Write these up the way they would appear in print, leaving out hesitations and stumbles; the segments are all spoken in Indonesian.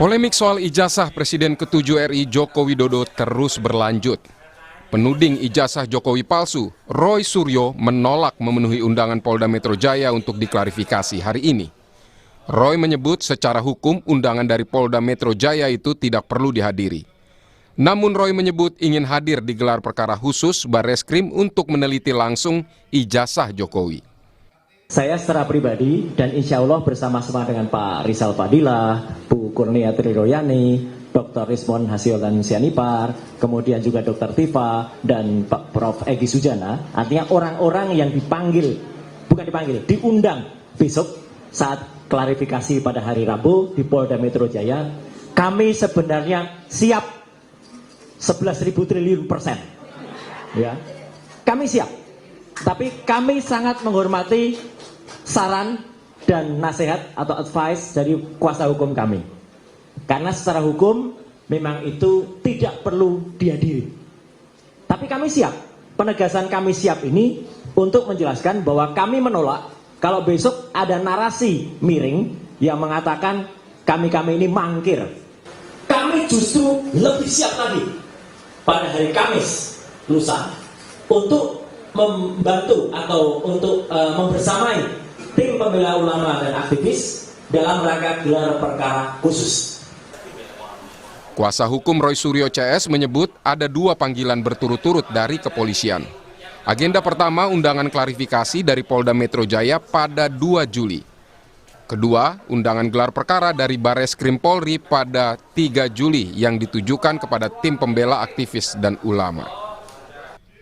Polemik soal ijazah Presiden ke-7 RI Joko Widodo terus berlanjut. Penuding ijazah Jokowi palsu, Roy Suryo menolak memenuhi undangan Polda Metro Jaya untuk diklarifikasi hari ini. Roy menyebut secara hukum undangan dari Polda Metro Jaya itu tidak perlu dihadiri. Namun Roy menyebut ingin hadir di gelar perkara khusus Barreskrim untuk meneliti langsung ijazah Jokowi. Saya secara pribadi dan insya Allah bersama-sama dengan Pak Rizal Fadilah, Bu Kurnia Triroyani, Dr. Rismon Hasiolan Sianipar, kemudian juga Dr. Tifa dan Pak Prof. Egy Sujana, artinya orang-orang yang diundang besok saat klarifikasi pada hari Rabu di Polda Metro Jaya, kami sebenarnya siap 11.000 triliun %. Ya, kami siap, tapi kami sangat menghormati saran dan nasihat atau advice dari kuasa hukum kami. Karena secara hukum memang itu tidak perlu dihadiri. Tapi kami siap, penegasan kami siap ini untuk menjelaskan bahwa kami menolak kalau besok ada narasi miring yang mengatakan kami ini mangkir. Kami justru lebih siap lagi pada hari Kamis lusa untuk membantu atau untuk membersamai tim pembela ulama dan aktivis dalam rangka gelar perkara khusus. Kuasa hukum Roy Suryo CS menyebut ada 2 panggilan berturut-turut dari kepolisian. Agenda pertama undangan klarifikasi dari Polda Metro Jaya pada 2 Juli. Kedua, undangan gelar perkara dari Barreskrim Polri pada 3 Juli yang ditujukan kepada tim pembela aktivis dan ulama.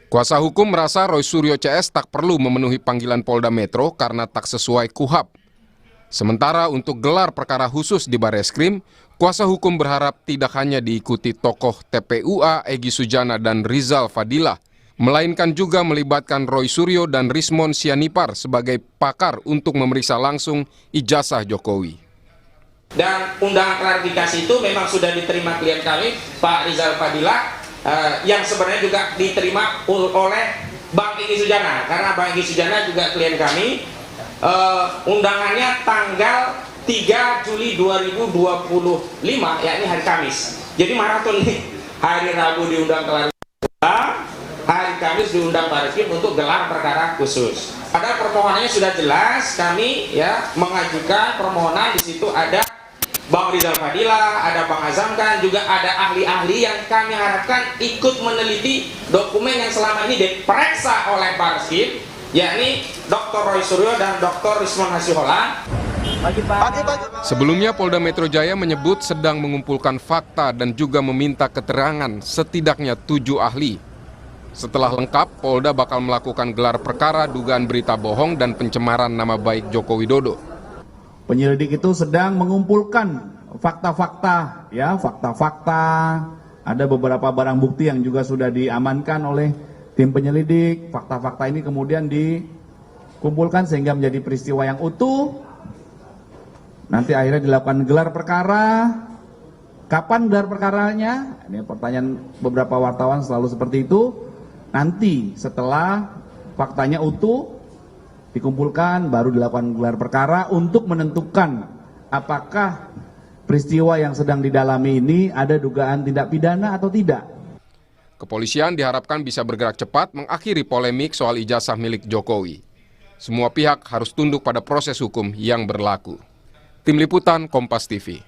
Kuasa hukum merasa Roy Suryo CS tak perlu memenuhi panggilan Polda Metro karena tak sesuai KUHAP. Sementara untuk gelar perkara khusus di Barreskrim, kuasa hukum berharap tidak hanya diikuti tokoh TPUA Egy Sujana dan Rizal Fadilah, melainkan juga melibatkan Roy Suryo dan Rismon Sianipar sebagai pakar untuk memeriksa langsung ijazah Jokowi. Dan undangan klarifikasi itu memang sudah diterima klien kami, Pak Rizal Fadilah, yang sebenarnya juga diterima oleh Bang Egy Sujana, karena Bang Egy Sujana juga klien kami. Undangannya tanggal 3 Juli 2025, yakni hari Kamis. Jadi maraton nih, hari Rabu diundang klarifikasi, hari Kamis diundang Barreskrim untuk gelar perkara khusus. Pada permohonannya sudah jelas, kami ya mengajukan permohonan, di situ ada Bang Rizal Fadilah, ada Bang Azamkan, juga ada ahli-ahli yang kami harapkan ikut meneliti dokumen yang selama ini diperiksa oleh Barreskrim, yakni Dr. Roy Suryo dan Dr. Rismon Hasiolan. Sebelumnya Polda Metro Jaya menyebut sedang mengumpulkan fakta dan juga meminta keterangan setidaknya 7 ahli. Setelah lengkap, Polda bakal melakukan gelar perkara dugaan berita bohong dan pencemaran nama baik Joko Widodo. Penyelidik itu sedang mengumpulkan fakta-fakta, ya, fakta-fakta. Ada beberapa barang bukti yang juga sudah diamankan oleh tim penyelidik. Fakta-fakta ini kemudian dikumpulkan sehingga menjadi peristiwa yang utuh. Nanti akhirnya dilakukan gelar perkara. Kapan gelar perkaranya? Ini pertanyaan beberapa wartawan selalu seperti itu. Nanti setelah faktanya utuh dikumpulkan, baru dilakukan gelar perkara untuk menentukan apakah peristiwa yang sedang didalami ini ada dugaan tindak pidana atau tidak. Kepolisian diharapkan bisa bergerak cepat mengakhiri polemik soal ijazah milik Jokowi. Semua pihak harus tunduk pada proses hukum yang berlaku. Tim Liputan Kompas TV.